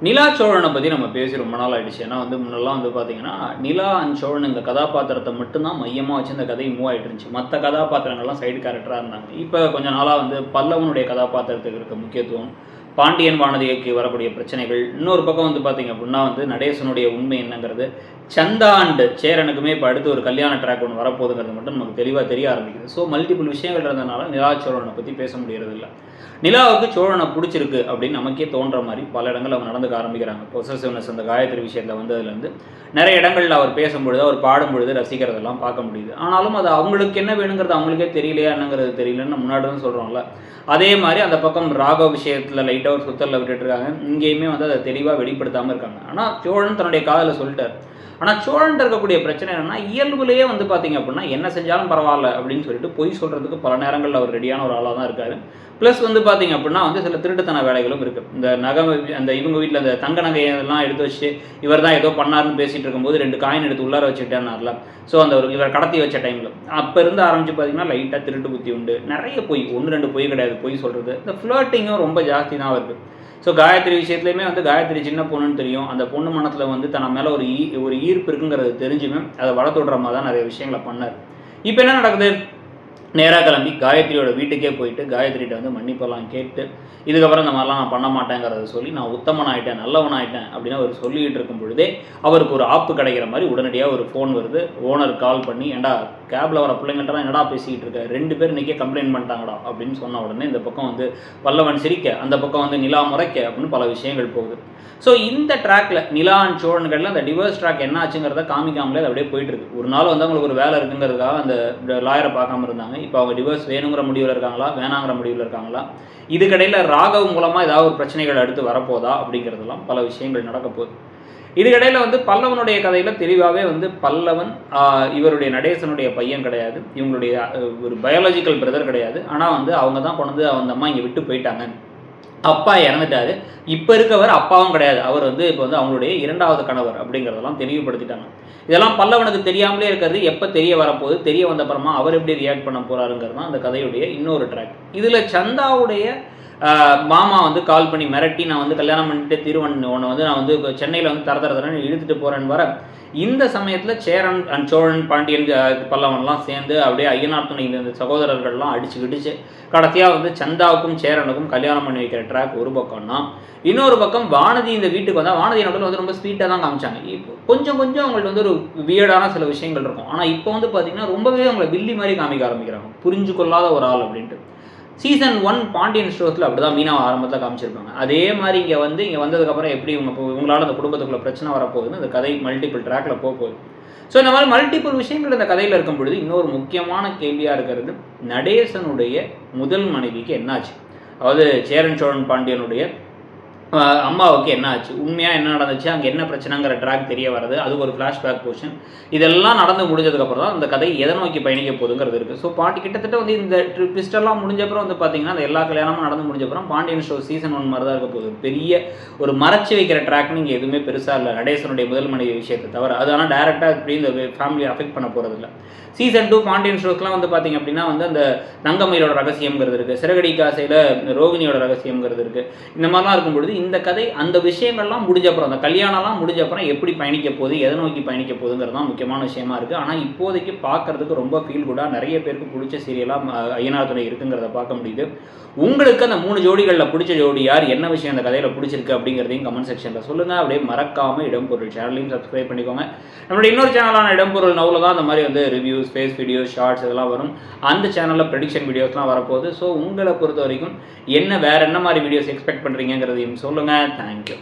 நிலா சோழனை பற்றி நம்ம பேசி ரொம்ப நாள் ஆயிடுச்சு. ஏன்னா முன்னெல்லாம் பார்த்தீங்கன்னா, நிலா அண்ட் சோழன் இந்த கதாபாத்திரத்தை மட்டும்தான் மையமாக வச்சு இந்த கதை மூவ் ஆகிட்டு இருந்துச்சு. மற்ற கதாபாத்திரங்கள்லாம் சைடு கேரக்டராக இருந்தாங்க. இப்போ கொஞ்ச நாளாக பல்லவனுடைய கதாபாத்திரத்துக்கு இருக்க முக்கியத்துவம், பாண்டியன் வானதிக்கு வரக்கூடிய பிரச்சனைகள், இன்னொரு பக்கம் பார்த்தீங்க அப்படின்னா நடேசனுடைய உண்மை என்னங்கிறது, சந்தா அண்ட் சேரனுக்குமே இப்போ அடுத்து ஒரு கல்யாண ட்ராக் ஒன்று வரப்போகுதுங்கிறது மட்டும் நமக்கு தெளிவாக தெரிய ஆரம்பிக்குது. ஸோ மல்டிபிள் விஷயங்கள் இருந்ததுனால நிலா சோழனை பற்றி பேச முடியறது இல்லை. நிலாவுக்கு சோழனை பிடிச்சிருக்கு அப்படின்னு நமக்கே தோன்ற மாதிரி பல இடங்கள் அவங்க நடந்துக்க ஆரம்பிக்கிறாங்க. பொசசிவ்னஸ் அந்த காயத்ரி விஷயத்தில் அதுலேருந்து நிறைய இடங்களில் அவர் பேசும்பொழுது, அவர் பாடும்பொழுது ரசிக்கிறதெல்லாம் பார்க்க முடியுது. ஆனாலும் அது அவங்களுக்கு என்ன வேணுங்கிறது அவங்களுக்கே தெரியலையா என்னங்கிறது தெரியலன்னு முன்னாடி தான் சொல்கிறோம்ல. அதே மாதிரி அந்த பக்கம் ராகவ் விஷயத்தில் லைட்டாக ஒரு சுத்தரில் விட்டுட்டுருக்காங்க. இங்கேயுமே அதை தெளிவாக வெளிப்படுத்தாமல் இருக்காங்க. ஆனால் சோழன் தன்னுடைய காதலை சொல்லிட்டார். ஆனால் சோழன் இருக்கக்கூடிய பிரச்சனை என்னென்னா, இயல்புலேயே பார்த்தீங்க அப்படின்னா என்ன செஞ்சாலும் பரவாயில்ல அப்படின்னு சொல்லிட்டு பொய் சொல்கிறதுக்கு பல நேரங்களில் அவர் ரெடியான ஒரு ஆளாக தான் இருக்கார். ப்ளஸ் பார்த்தீங்க அப்படின்னா சில திருட்டுத்தன வேலைகளும் இருக்குது. இந்த நகை அந்த இவங்க வீட்டில் அந்த தங்க நகையெல்லாம் எடுத்து வச்சு இவர் தான் ஏதோ பண்ணாருன்னு பேசிகிட்டு இருக்கும்போது 2 காயின் எடுத்து உள்ளார வச்சுட்டேன்னார்ல. ஸோ அந்த ஒரு இவர் கடத்தி வச்ச டைமில் அப்போ இருந்து ஆரம்பித்து பார்த்தீங்கன்னா லைட்டாக திருட்டு புத்தி உண்டு. நிறைய பொய், 1-2 பொய் கிடையாது பொய் சொல்கிறது. இந்த ஃப்ளர்ட்டிங்கும் ரொம்ப ஜாஸ்தி தான் இருக்குது. ஸோ காயத்ரி விஷயத்துலையுமே காயத்ரி சின்ன பொண்ணுன்னு தெரியும். அந்த பொண்ணு மனத்தில் தன மேலே ஒரு ஈர்ப்பு இருக்குங்கிறது தெரிஞ்சுமே அதை வளர்த்துடுற மாதிரி தான் நிறைய விஷயங்களை பண்ணார். இப்போ என்ன நடக்குது, நேராக கிளம்பி காயத்ரியோட வீட்டுக்கே போயிட்டு காயத்ரிகிட்ட மன்னிப்பெல்லாம் கேட்டு இதுக்கப்புறம் இந்த மாதிரிலாம் நான் பண்ண மாட்டேங்கிறத சொல்லி நான் உத்தமன் ஆகிட்டேன், நல்லவன் ஆகிட்டேன் அப்படின்னு அவர் சொல்லிக்கிட்டு இருக்கும் பொழுதே அவருக்கு ஒரு ஆப்பு கிடைக்கிற மாதிரி உடனடியாக ஒரு ஃபோன் வருது. ஓனர் கால் பண்ணி, ஏண்டா கேபில் வர பிள்ளைங்கள்ட்ட என்னடா பேசிக்கிட்டு இருக்க, 2 பேர் இன்றைக்கே கம்ப்ளைண்ட் பண்ணிட்டாங்கடா அப்படின்னு சொன்ன உடனே இந்த பக்கம் பல்லவன் சிரிக்க, அந்த பக்கம் நிலா முறைக்க அப்படின்னு பல விஷயங்கள் போகுது. ஸோ இந்த ட்ராக்ல நிலா அண்ட் சோழன்களில் அந்த டிவோர்ஸ் ட்ராக் என்ன ஆச்சுங்கிறத காமிக்காமலே அது அப்படியே போயிட்டு இருக்கு. ஒரு நாள் அவங்களுக்கு ஒரு வேலை இருக்குங்கிறதுக்காக அந்த லாயரை பார்க்காம இருந்தாங்க. இப்போ அவங்க டிவோர்ஸ் வேணுங்கிற முடிவில் இருக்காங்களா, வேணாங்கிற முடிவில் இருக்காங்களா, இதுக்கடையில் ராகவ் மூலமாக ஏதாவது ஒரு பிரச்சனைகள் அடுத்து வரப்போதா அப்படிங்கிறதெல்லாம் பல விஷயங்கள் நடக்க போகுது. இதுக்கடையில் பல்லவனுடைய கதையில் தெளிவாகவே பல்லவன் இவருடைய நடேசனுடைய பையன் கிடையாது, இவங்களுடைய ஒரு பயாலஜிக்கல் பிரதர் கிடையாது. ஆனால் அவங்க தான் கொண்டு அந்த அம்மா இங்கே விட்டு போயிட்டாங்க, அப்பா இறந்துட்டாரு, இப்போ இருக்கவர் அப்பாவும் கிடையாது, அவர் இப்போ அவங்களுடைய 2வது கணவர் அப்படிங்கிறதெல்லாம் தெளிவுபடுத்திட்டாங்க. இதெல்லாம் பல்லவனுக்கு தெரியாமலே இருக்கிறது. எப்போ தெரிய வரப்போகுது, தெரிய வந்தப்புறமா அவர் எப்படி ரியாக்ட் பண்ண போகிறாருங்கிறது தான் அந்த கதையுடைய இன்னொரு ட்ராக். இதில் சந்தாவுடைய மாமா கால் பண்ணி மிரட்டி, நான் கல்யாணம் பண்ணிட்டு திருவன் உன்னை நான் சென்னையில் தரன்னு இழுத்துட்டு போகிறேன்னு வர, இந்த சமயத்தில் சேரன் அண்ட் சோழன் பாண்டியன் பல்லவன்லாம் சேர்ந்து அப்படியே ஐயனார் துணை இந்த சகோதரர்கள்லாம் அடிச்சு கடைசியாக சந்தாவுக்கும் சேரனுக்கும் கல்யாணம் பண்ணி வைக்கிற ட்ராக் ஒரு பக்கம்னா, இன்னொரு பக்கம் வானதி இந்த வீட்டுக்கு வந்தால் வானதி நடுவில் ரொம்ப ஸ்வீட்டாக தான் காமிச்சாங்க. இப்போ கொஞ்சம் அவங்கள்ட்ட ஒரு வியர்டான சில விஷயங்கள் இருக்கும். ஆனால் இப்போ பார்த்தீங்கன்னா ரொம்பவே அவங்களை வில்லி மாதிரி காமிக்க ஆரம்பிக்கிறாங்க, புரிஞ்சு கொள்ளாத ஒரு ஆள் அப்படின்ட்டு. சீசன் 1 பாண்டியன் ஸ்டோர்ஸில் அப்படி தான் மீனாவை ஆரம்பத்தில் காமிச்சிருப்பாங்க. அதே மாதிரி இங்கே வந்ததுக்கப்புறம் எப்படி இவங்களால அந்த குடும்பத்துக்குள்ள பிரச்சனை வரப்போகுதுன்னு அந்த கதை மல்டிபிள் ட்ராக்கில் போகுது. ஸோ இந்த மாதிரி மல்டிபிள் விஷயங்கள் இந்த கதையில் இருக்கும் பொழுது இன்னொரு முக்கியமான கேள்வியாக இருக்கிறது, நடேசனுடைய முதல் மனைவிக்கு என்னாச்சு, அதாவது சேரன் சோழன் பாண்டியனுடைய அம்மாவுக்கு என்ன ஆச்சு, உண்மையாக என்ன நடந்துச்சு, அங்கே என்ன பிரச்சனைங்கிற ட்ராக் தெரிய வர்றது, அது ஒரு ஃப்ளாஷ்பேக் போர்ஷன். இதெல்லாம் நடந்து முடிஞ்சதுக்கப்புறம் தான் அந்த கதை எதை நோக்கி பயணிக்க போகுதுங்கிறது இருக்குது. ஸோ கிட்டத்தட்ட இந்த ட்விஸ்டெல்லாம் முடிஞ்சப்பறம் பார்த்தீங்கன்னா அந்த எல்லா கல்யாணமும் நடந்து முடிஞ்சப்பறம் பாண்டியன் ஷோ சீசன் 1 மாதிரி தான் இருக்க போகுது. பெரிய ஒரு மறைச்சி வைக்கிற ட்ராக்னு இங்கே எதுவுமே பெருசாக இல்லை, நடேசனுடைய முதல் மனைவி விஷயத்தை தவிர. அது ஆனால் டேரெக்டாக இப்படி இந்த ஃபேமிலியை அஃபெக்ட் பண்ண போகிறது இல்லை. சீசன் 2 பாண்டியன் ஷோஸ்லாம் பார்த்தீங்க அப்படின்னா அந்த தங்கமயிலோட ரகசியம்ங்கிறது இருக்குது, சிறகடி காசையில் ரோகிணியோட ரகசியம்ங்கிறது இருக்குது. இந்த மாதிரிலாம் இருக்கும்பொழுது இந்த கதை அந்த விஷயங்கள்லாம் முடிஞ்சப்பறம், அந்த கல்யாணம்லாம் முடிஞ்சப்பறம் எப்படி பயணிக்க போகுது, எதை நோக்கி பயணிக்க போகுதுங்கிறது தான் முக்கியமான விஷயமா இருக்குது. ஆனால் இப்போதைக்கு பார்க்குறதுக்கு ரொம்ப ஃபீல் குடாக நிறைய பேருக்கு பிடிச்ச சீரியலாக ஐயனார் துணை இருக்குங்கிறத பார்க்க முடியுது. உங்களுக்கு அந்த 3 ஜோடிகளில் பிடிச்ச ஜோடி யார், என்ன விஷயம் அந்த கதையில் பிடிச்சிருக்கு அப்படிங்கிறதையும் கமெண்ட் செக்ஷனில் சொல்லுங்கள். அப்படியே மறக்காமல் இடம்பொருள் சேனலையும் சப்ஸ்கிரைப் பண்ணிக்கோங்க. நம்மளுடைய இன்னொரு சேனலான இடம்பொருள் நவுல தான் அந்த மாதிரி ரிவ்யூஸ், ஃபேஸ் வீடியோஸ், ஷார்ட்ஸ் இதெல்லாம் வரும். அந்த சேனலில் ப்ரெடிக்ஷன் வீடியோஸ்லாம் வரப்போகுது. ஸோ உங்களை பொறுத்த வரைக்கும் வேறு என்ன மாதிரி வீடியோஸ் எக்ஸ்பெக்ட் பண்ணுறீங்கிறதையும் சொல்லுங்கள். தேங்க்யூ.